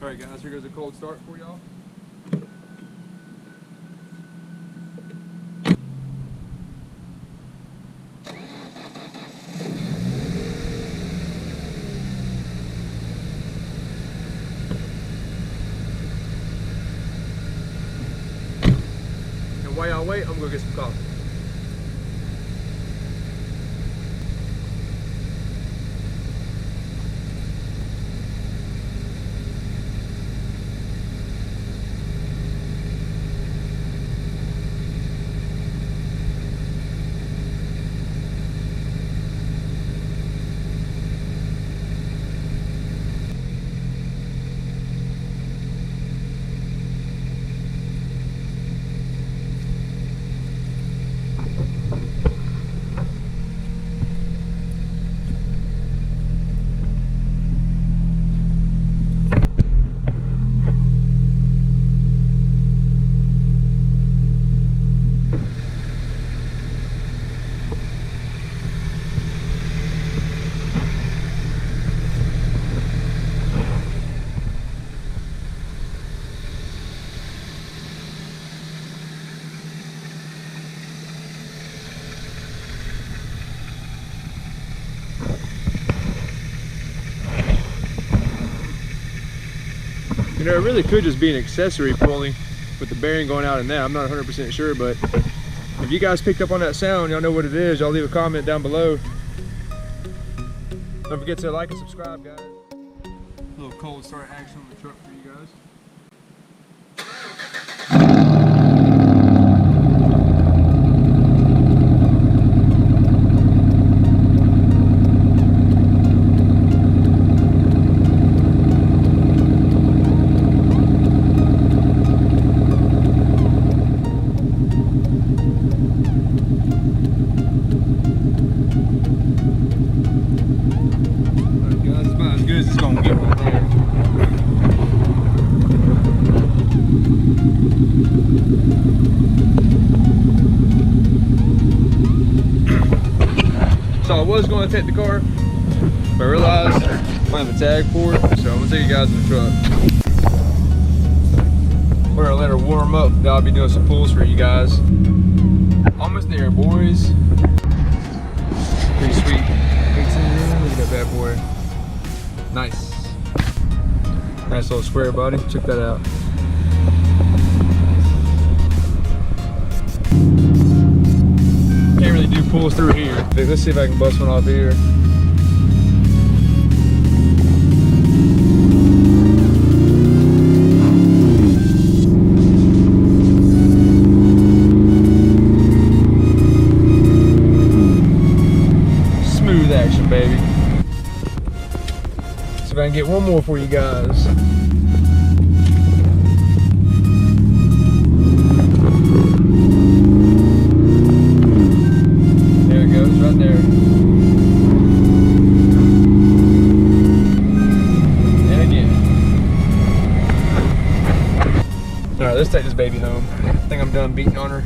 Alright guys, here goes a cold start for y'all. And while y'all wait, I'm gonna go get some coffee. You know, it really could just be an accessory pulley with the bearing going out in that. I'm not 100% sure, but if you guys picked up on that sound, y'all know what it is. Y'all leave a comment down below. Don't forget to like and subscribe, guys. A little cold start action on the truck for you guys. It's gonna get right there. So I was going to take the car, but I realized I don't have a tag for it, so I'm gonna take you guys in the truck. We're gonna let her warm up, then I'll be doing some pulls for you guys. Almost there, boys. Pretty sweet. 18, look at that bad boy. Nice. Nice little square body. Check that out. Can't really do pulls through here. Let's see if I can bust one off here. Smooth action, baby. See if I can get one more for you guys. There it goes, right there. And again. Alright, let's take this baby home. I think I'm done beating on her.